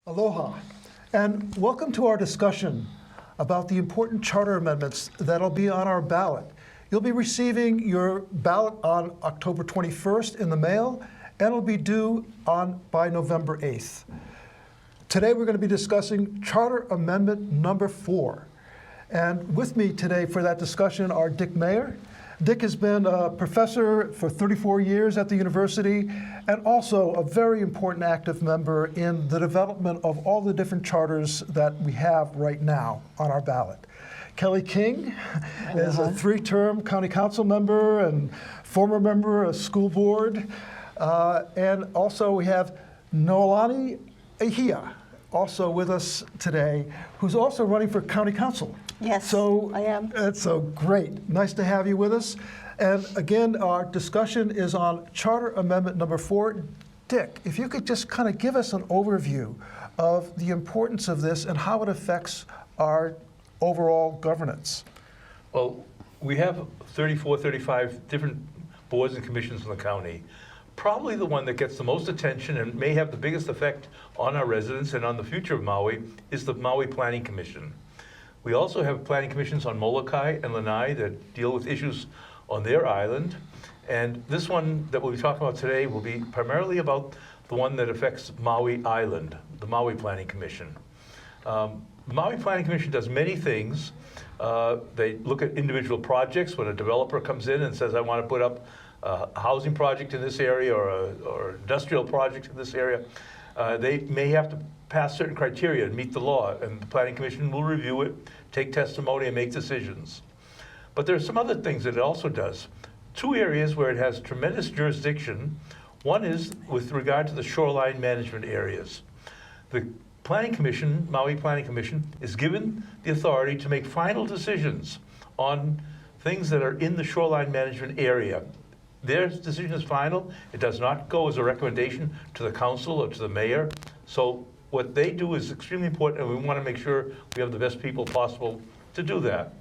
Aloha, and welcome to our discussion about the important charter amendments that'll be on our ballot. You'll be receiving your ballot on October 21st in the mail, and it'll be due by November 8th. Today we're going to be discussing Charter Amendment number 4. And with me today for that discussion are Dick Mayer. Dick has been a professor for 34 years at the university and also a very important active member in the development of all the different charters that we have right now on our ballot. Kelly King is a 3-term county council member and former member of school board. And also we have Noelani Ahia, also with us today, who's also running for county council. Yes, so I am. It's so great. Nice to have you with us. And again, our discussion is on Charter Amendment number 4. Dick, if you could just kind of give us an overview of the importance of this and how it affects our overall governance. Well, we have 34, 35 different boards and commissions in the county. Probably the one that gets the most attention and may have the biggest effect on our residents and on the future of Maui is the Maui Planning Commission. We also have planning commissions on Molokai and Lanai that deal with issues on their island. And this one that we'll be talking about today will be primarily about the one that affects Maui Island, the Maui Planning Commission. Maui Planning Commission does many things. They look at individual projects. When a developer comes in and says, I want to put up a housing project in this area or industrial project in this area, they may have to pass certain criteria and meet the law, and the Planning Commission will review it, take testimony, and make decisions. But there are some other things that it also does. 2 areas where it has tremendous jurisdiction. One is with regard to the shoreline management areas. The Planning Commission, Maui Planning Commission, is given the authority to make final decisions on things that are in the shoreline management area. Their decision is final. It does not go as a recommendation to the council or to the mayor. So what they do is extremely important, and we want to make sure we have the best people possible to do that.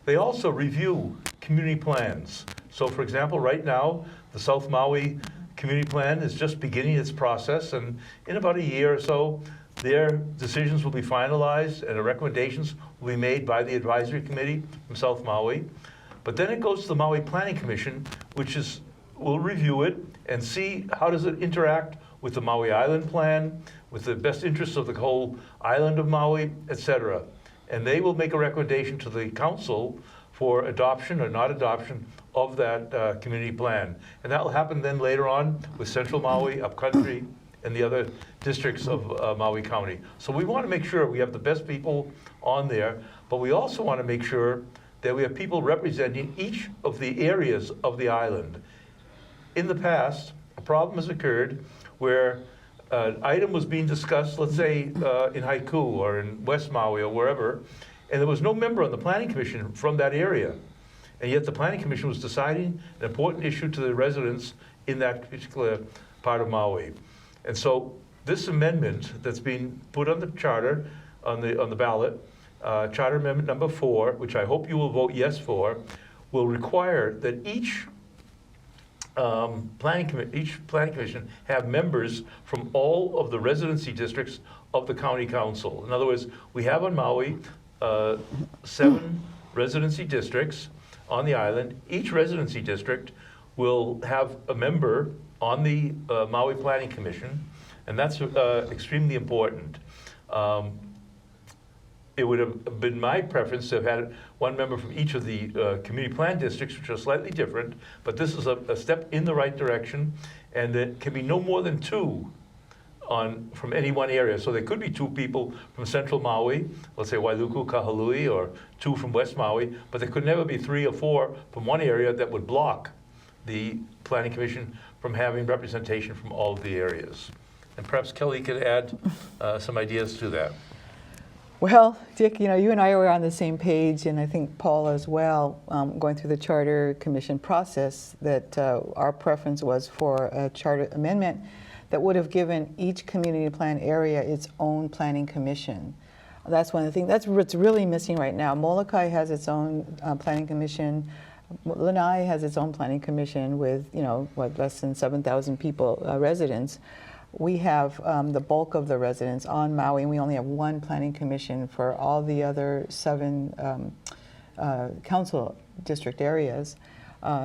They also review community plans. So for example, right now, the South Maui Community Plan is just beginning its process, and in about a year or so, their decisions will be finalized and the recommendations will be made by the advisory committee from South Maui. But then it goes to the Maui Planning Commission, which will review it and see how does it interact with the Maui Island Plan, with the best interests of the whole island of Maui, etc. And they will make a recommendation to the council for adoption or not adoption of that community plan. And that will happen then later on with Central Maui, Upcountry, and the other districts of Maui County. So we want to make sure we have the best people on there, but we also want to make sure that we have people representing each of the areas of the island. In the past, a problem has occurred where an item was being discussed, let's say in Haiku or in West Maui or wherever, and there was no member on the Planning Commission from that area. And yet the Planning Commission was deciding an important issue to the residents in that particular part of Maui. And so this amendment that's being put on the charter, on the ballot, Charter Amendment number 4, which I hope you will vote yes for, will require that each planning commission have members from all of the residency districts of the county council. In other words, we have on Maui 7 residency districts on the island. Each residency district will have a member on the Maui Planning Commission, and that's extremely important. It would have been my preference to have had one member from each of the community plan districts, which are slightly different, but this is a step in the right direction, and it can be no more than 2 from any one area. So there could be 2 people from Central Maui, let's say Wailuku, Kahului, or 2 from West Maui, but there could never be 3 or 4 from one area that would block the Planning Commission from having representation from all of the areas. And perhaps Kelly could add some ideas to that. Well, Dick, you and I were on the same page, and I think Paul as well, going through the Charter Commission process, that our preference was for a charter amendment that would have given each community plan area its own planning commission. That's one of the things, that's what's really missing right now. Molokai has its own planning commission. Lanai has its own planning commission with, less than 7,000 people, residents. we have the bulk of the residents on Maui, and we only have one planning commission for all the other 7 council district areas.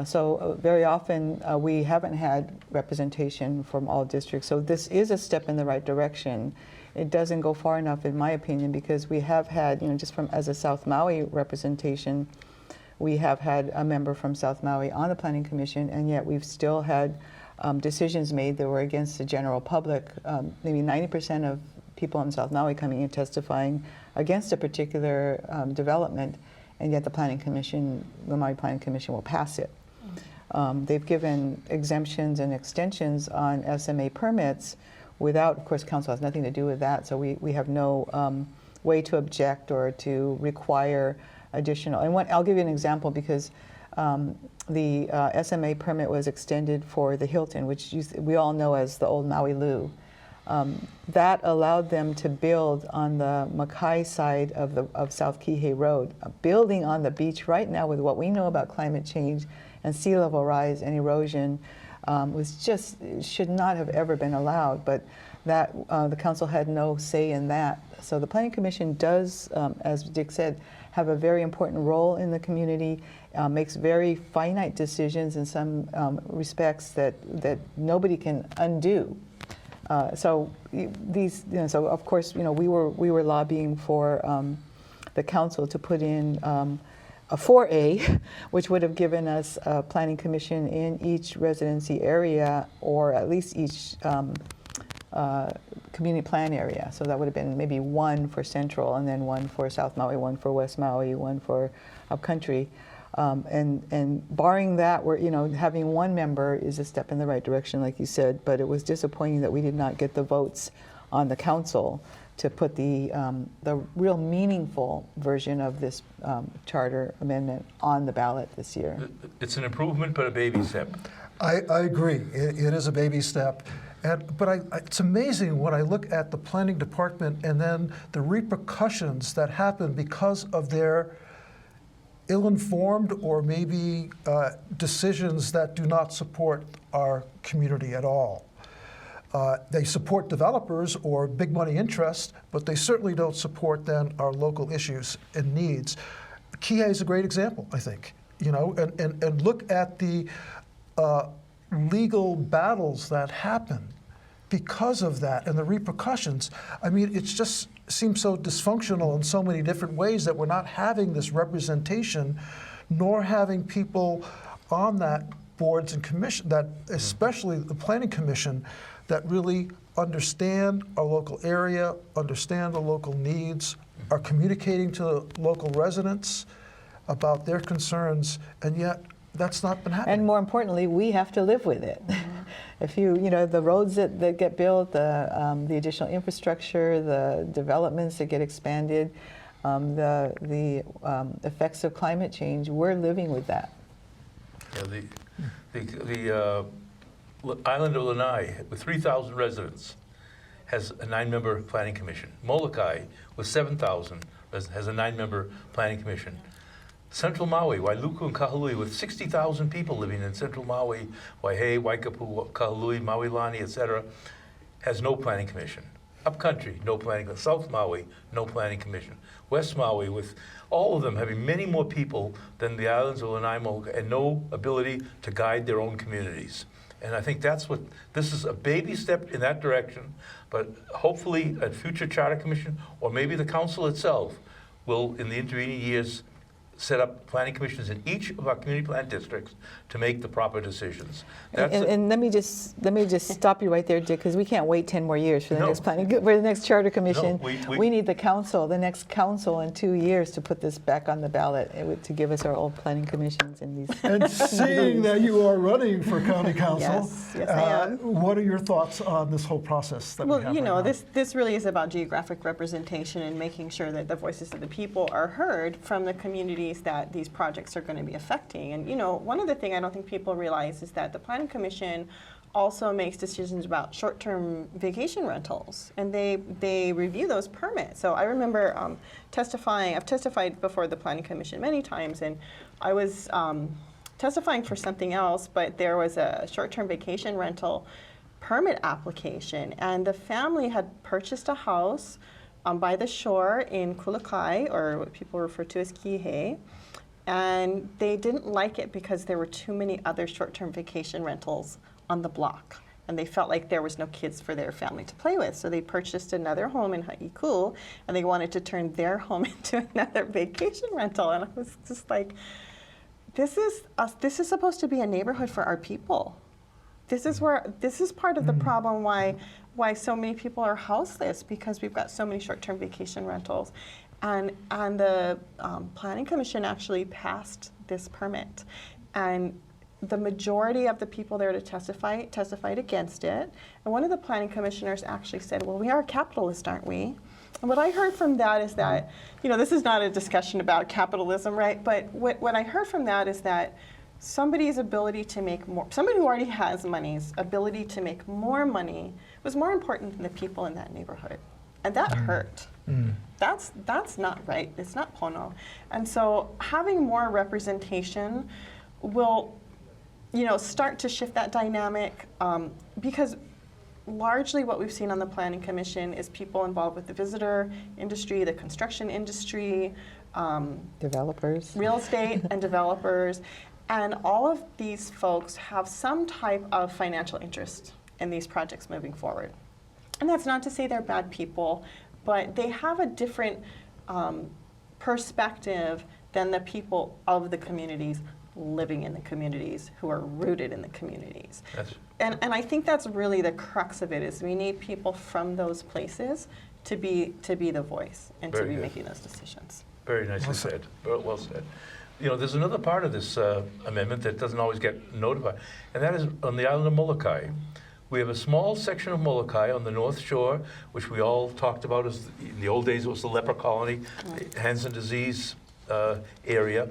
So very often we haven't had representation from all districts. So this is a step in the right direction. It doesn't go far enough, in my opinion, because we have had, just from as a South Maui representation, we have had a member from South Maui on the Planning Commission, and yet we've still had decisions made that were against the general public. Maybe 90% of people in South Maui coming in testifying against a particular development, and yet the Planning Commission, the Maui Planning Commission, will pass it. They've given exemptions and extensions on SMA permits without, of course, council has nothing to do with that, so we have no way to object or to require additional. And I'll give you an example, because the SMA permit was extended for the Hilton, which we all know as the old Maui Lu. That allowed them to build on the Makai side of South Kihei Road, a building on the beach right now with what we know about climate change and sea level rise and erosion. Should not have ever been allowed, but that the council had no say in that. So the Planning Commission does, as Dick said, have a very important role in the community, makes very finite decisions in some respects that nobody can undo. So so of course, we were lobbying for the council to put in a 4A, which would have given us a planning commission in each residency area, or at least each community plan area. So that would have been maybe 1 for Central, and then 1 for South Maui, 1 for West Maui, 1 for Upcountry. And barring that, having 1 member is a step in the right direction, like you said, but it was disappointing that we did not get the votes on the council to put the real meaningful version of this charter amendment on the ballot this year. It's an improvement, but a baby step. I agree. It is a baby step. But it's amazing when I look at the planning department and then the repercussions that happen because of their ill-informed or maybe decisions that do not support our community at all. They support developers or big money interests, but they certainly don't support then our local issues and needs. Kihei is a great example, I think. And look at the legal battles that happen because of that and the repercussions. I mean, it just seems so dysfunctional in so many different ways that we're not having this representation, nor having people on that boards and commission, that especially the Planning Commission, that really understand our local area, understand the local needs, are communicating to local residents about their concerns, and yet that's not been happening. And more importantly, we have to live with it. If the roads that get built, the additional infrastructure, the developments that get expanded, the effects of climate change, we're living with that. Yeah, the island of Lanai, with 3,000 residents, has a 9-member planning commission. Molokai, with 7,000 residents, has a 9-member planning commission. Central Maui, Wailuku and Kahului, with 60,000 people living in Central Maui, Waihee, Waikapu, Kahului, Maui-Lani, etc., has no planning commission. Upcountry, no planning commission. South Maui, no planning commission. West Maui, with all of them having many more people than the islands of Lanai, Molokai, and no ability to guide their own communities. And I think this is a baby step in that direction, but hopefully a future charter commission, or maybe the council itself, will, in the intervening years, set up planning commissions in each of our community plan districts to make the proper decisions. And let me just stop you right there, Dick, because we can't wait 10 more years for the next charter commission. No, we need the next council in 2 years to put this back on the ballot, to give us our old planning commissions in these. And seeing that you are running for county council, yes, I am. What are your thoughts on this whole process that we have right now? This really is about geographic representation and making sure that the voices of the people are heard from the communities that these projects are going to be affecting. And one of the things I don't think people realize is that the Planning Commission also makes decisions about short-term vacation rentals, and they review those permits. So I remember I've testified before the Planning Commission many times, and I was testifying for something else, but there was a short-term vacation rental permit application, and the family had purchased a house by the shore in Kulakai, or what people refer to as Kihei, and they didn't like it because there were too many other short-term vacation rentals on the block, and they felt like there was no kids for their family to play with. So they purchased another home in Haiku, and they wanted to turn their home into another vacation rental. And I was just like, this is supposed to be a neighborhood for our people. This is part of the problem why so many people are houseless, because we've got so many short-term vacation rentals. And the Planning Commission actually passed this permit, and the majority of the people there to testified against it. And one of the planning commissioners actually said, well, we are capitalists, aren't we? And what I heard from that is that, this is not a discussion about capitalism, right? But what I heard from that is that somebody's ability to make more, somebody who already has money's ability to make more money was more important than the people in that neighborhood. And that hurt. That's not right. It's not pono. And so having more representation will, start to shift that dynamic, because largely what we've seen on the Planning Commission is people involved with the visitor industry, the construction industry, Developers. real estate and developers, and all of these folks have some type of financial interest in these projects moving forward. And that's not to say they're bad people, but they have a different perspective than the people of the communities living in the communities who are rooted in the communities. And I think that's really the crux of it, is we need people from those places to be the voice and to be making those decisions. Very nicely said. Very well said. There's another part of this amendment that doesn't always get notified, and that is on the island of Molokai. We have a small section of Molokai on the North Shore, which we all talked about as, in the old days, it was the leper colony, the Hansen disease area,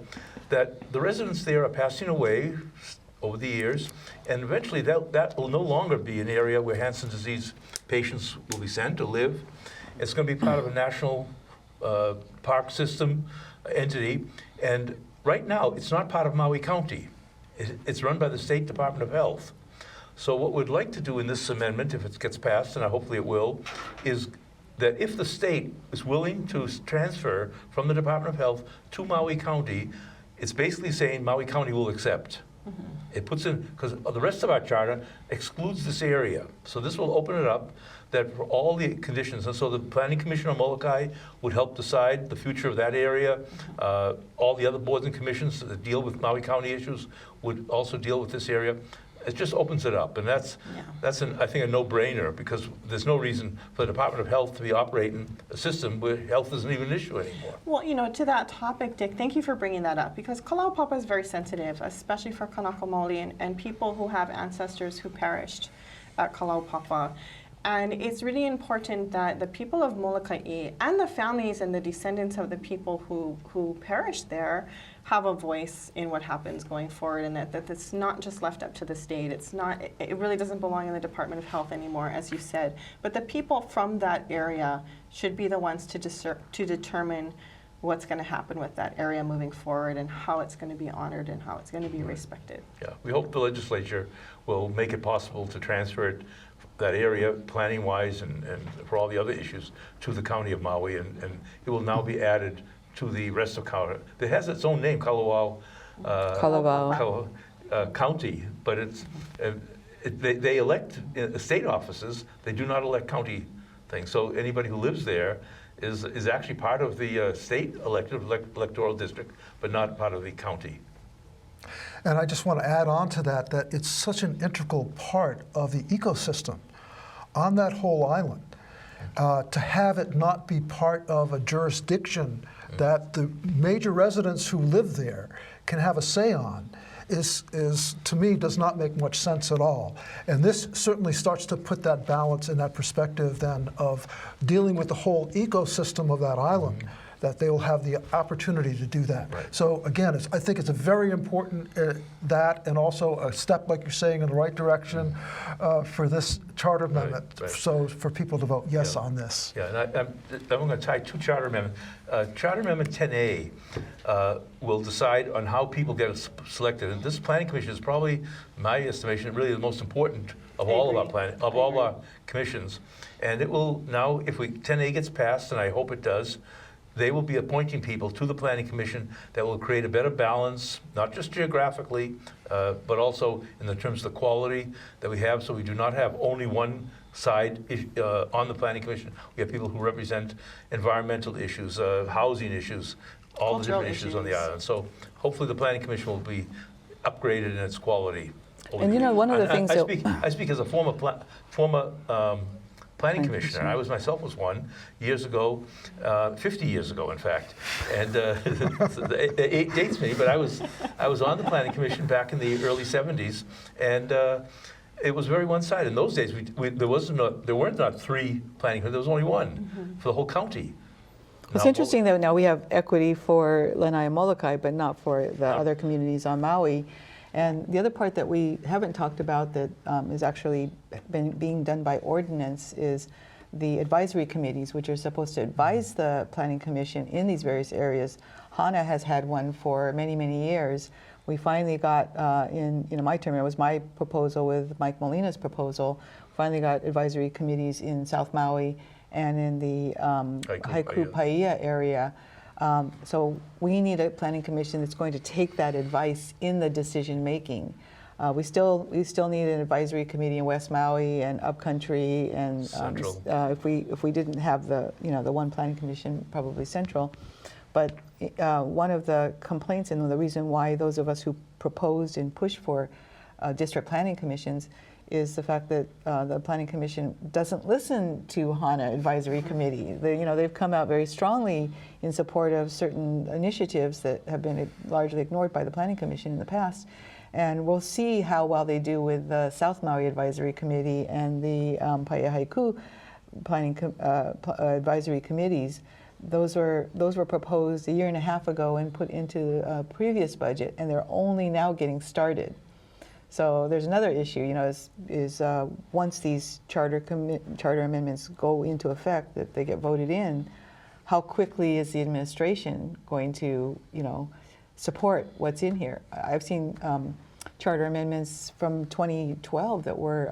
that the residents there are passing away over the years, and eventually that will no longer be an area where Hansen disease patients will be sent to live. It's going to be part of a national park system entity, and right now it's not part of Maui County. It's run by the State Department of Health. So what we'd like to do in this amendment, if it gets passed, and hopefully it will, is that if the state is willing to transfer from the Department of Health to Maui County, it's basically saying Maui County will accept. It puts in, because the rest of our charter excludes this area. So this will open it up that for all the conditions. And so the Planning Commission on Molokai would help decide the future of that area. All the other boards and commissions that deal with Maui County issues would also deal with this area. It just opens it up, and that's I think, a no-brainer, because there's no reason for the Department of Health to be operating a system where health isn't even an issue anymore. Well, to that topic, Dick, thank you for bringing that up, because Kalaupapa is very sensitive, especially for Kanaka Maoli and people who have ancestors who perished at Kalaupapa. And it's really important that the people of Molokai and the families and the descendants of the people who perished there have a voice in what happens going forward, and that it's not just left up to the state. It really doesn't belong in the Department of Health anymore, as you said. But the people from that area should be the ones to determine what's going to happen with that area moving forward, and how it's going to be honored and how it's going to be respected. Yeah, we hope the legislature will make it possible to transfer it, that area, planning-wise and for all the other issues, to the County of Maui, and it will now be added to the rest of County. It has its own name, Kalawao County, but they elect state offices. They do not elect county things. So anybody who lives there is actually part of the state electoral district, but not part of the county. And I just want to add on to that it's such an integral part of the ecosystem on that whole island. To have it not be part of a jurisdiction that the major residents who live there can have a say on is to me, does not make much sense at all. And this certainly starts to put that balance in that perspective then of dealing with the whole ecosystem of that island that they will have the opportunity to do that. Right. So again, I think it's a very important that, and also a step, like you're saying, in the right direction for this charter amendment. right. So for people to vote yes Yeah. on this. Yeah, and I'm going to tie two charter amendments. Charter Amendment 10A will decide on how people get selected, and this planning commission is probably, in my estimation, really the most important of all of our commissions. And it will now, if 10A gets passed, and I hope it does, they will be appointing people to the Planning Commission that will create a better balance, not just geographically, but also in the terms of the quality that we have, so we do not have only one side on the Planning Commission. We have people who represent environmental issues, housing issues, all the Cultural different issues on the issues. island. So hopefully the Planning Commission will be upgraded in its quality. And you know, one of the things that- I speak as a former planning commissioner. I was one years ago, 50 years ago, in fact. And it dates me, but I was on the planning commission back in the early 70s, and it was very one-sided. In those days, there weren't not three planning commissions. There was only one for the whole county. It's Now, interesting that now we have equity for Lanai and Molokai, but not for the other communities on Maui. And the other part that we haven't talked about that is actually being done by ordinance is the advisory committees, which are supposed to advise the Planning Commission in these various areas. HANA has had one for many, many years. We finally got, in my term, it was my proposal with Mike Molina's proposal, finally got advisory committees in South Maui and in the Haiku Paia area. So we need a planning commission that's going to take that advice in the decision making. We still need an advisory committee in West Maui and Upcountry and Central. if we didn't have the one planning commission, probably Central. But one of the complaints and the reason why those of us who proposed and pushed for district planning commissions is the fact that the Planning Commission doesn't listen to HANA Advisory Committee. They've come out very strongly in support of certain initiatives that have been largely ignored by the Planning Commission in the past. And we'll see how well they do with the South Maui Advisory Committee and the Paia Haiku Planning Advisory Committees. Those were proposed a year and a half ago and put into a previous budget, and they're only now getting started. So there's another issue, is once these charter amendments go into effect, that they get voted in, how quickly is the administration going to, support what's in here? I've seen charter amendments from 2012 that were,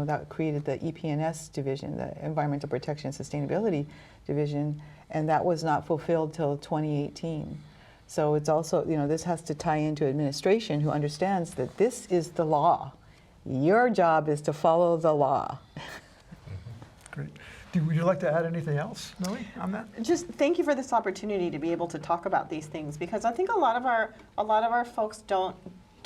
that created the EPNS division, the Environmental Protection and Sustainability Division, and that was not fulfilled till 2018. So it's also, this has to tie into administration who understands that this is the law. Your job is to follow the law. Great. Would you like to add anything else, Millie, on that? Just thank you for this opportunity to be able to talk about these things, because I think a lot of our folks don't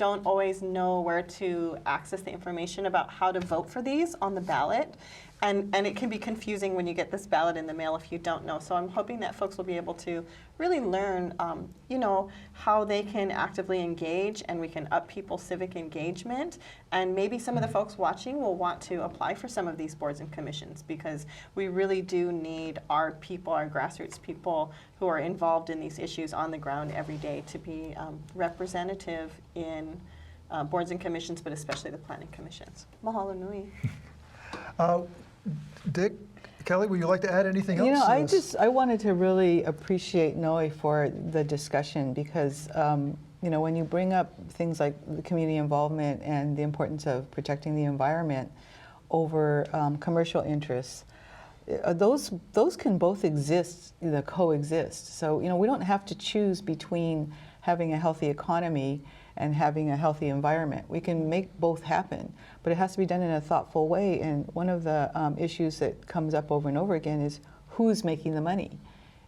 always know where to access the information about how to vote for these on the ballot. And it can be confusing when you get this ballot in the mail if you don't know. So I'm hoping that folks will be able to really learn, how they can actively engage, and we can up people's civic engagement. And maybe some of the folks watching will want to apply for some of these boards and commissions, because we really do need our people, our grassroots people who are involved in these issues on the ground every day to be representative in boards and commissions, but especially the planning commissions. Mahalo nui. Dick, Kelly, would you like to add anything else? I wanted to really appreciate Noe for the discussion, because when you bring up things like the community involvement and the importance of protecting the environment over commercial interests, those can both exist, coexist. So we don't have to choose between having a healthy economy and having a healthy environment. We can make both happen, but it has to be done in a thoughtful way. And one of the issues that comes up over and over again is who's making the money,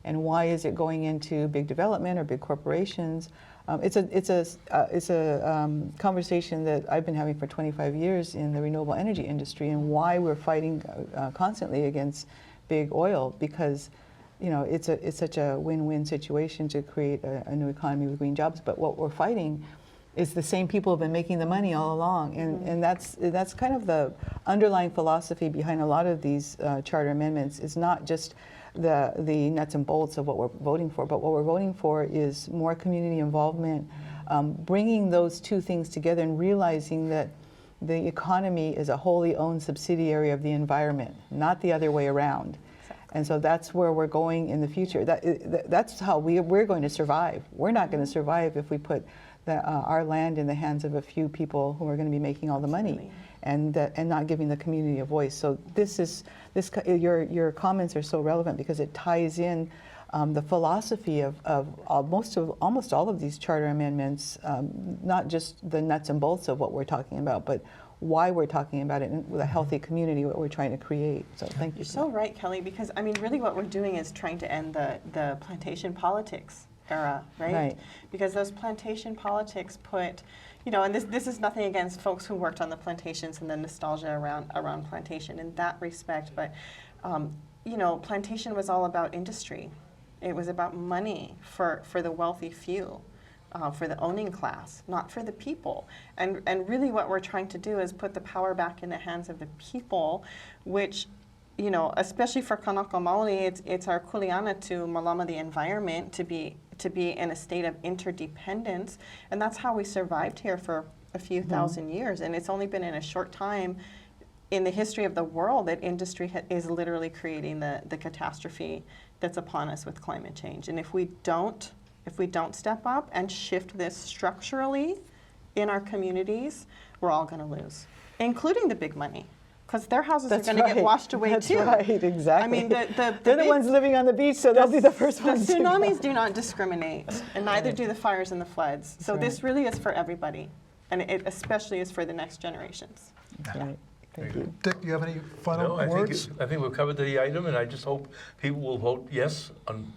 and why is it going into big development or big corporations? It's a conversation that I've been having for 25 years in the renewable energy industry, and why we're fighting constantly against big oil, because it's such a win-win situation to create a new economy with green jobs. But what we're fighting it's the same people who have been making the money all along. And that's kind of the underlying philosophy behind a lot of these charter amendments. It's not just the nuts and bolts of what we're voting for, but what we're voting for is more community involvement, bringing those two things together and realizing that the economy is a wholly owned subsidiary of the environment, not the other way around. And so that's where we're going in the future. That's how we're going to survive. We're not going to survive if we put our land in the hands of a few people who are going to be making all the money and not giving the community a voice. So your comments are so relevant because it ties in the philosophy of almost all of these charter amendments, not just the nuts and bolts of what we're talking about, but why we're talking about it with a healthy community, what we're trying to create. So thank you. You're so right, Kelly, because I mean, really what we're doing is trying to end the plantation politics era, right? Right. Because those plantation politics put, and this is nothing against folks who worked on the plantations and the nostalgia around plantation in that respect, but plantation was all about industry. It was about money for the wealthy few. For the owning class, not for the people. And really what we're trying to do is put the power back in the hands of the people, which, especially for Kanaka Maoli, it's our kuleana to malama the environment, to be in a state of interdependence. And that's how we survived here for a few thousand years. And it's only been in a short time in the history of the world that industry is literally creating the catastrophe that's upon us with climate change. And if we don't step up and shift this structurally in our communities, we're all going to lose, including the big money, because their houses are going to get washed away too. That's right, exactly. I mean, they're the ones living on the beach, so they'll be the first ones. The tsunamis do not discriminate, and neither do the fires and the floods. So right. this really is for everybody, and it especially is for the next generations. That's right. Thank you. Dick, do you have any final No, words? I think we've covered the item, and I just hope people will vote yes on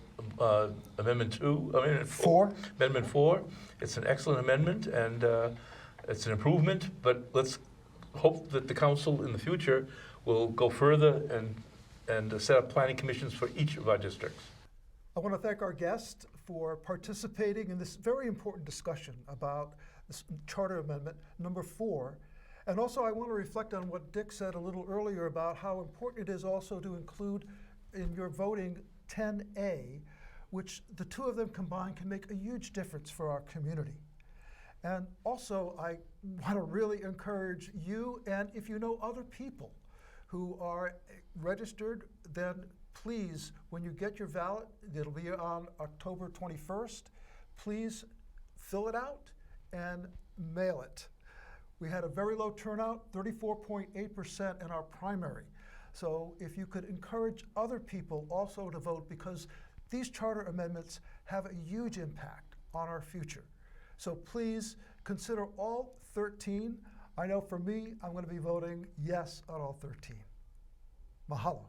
Amendment 4. Amendment 4. It's an excellent amendment, and it's an improvement, but let's hope that the council in the future will go further and set up planning commissions for each of our districts. I want to thank our guest for participating in this very important discussion about this Charter Amendment number 4. And also I want to reflect on what Dick said a little earlier about how important it is also to include in your voting 10A, which the two of them combined can make a huge difference for our community. And also, I want to really encourage you, and if you know other people who are registered, then please, when you get your ballot, it'll be on October 21st, please fill it out and mail it. We had a very low turnout, 34.8% in our primary. So if you could encourage other people also to vote, because these charter amendments have a huge impact on our future. So please consider all 13. I know for me, I'm going to be voting yes on all 13. Mahalo.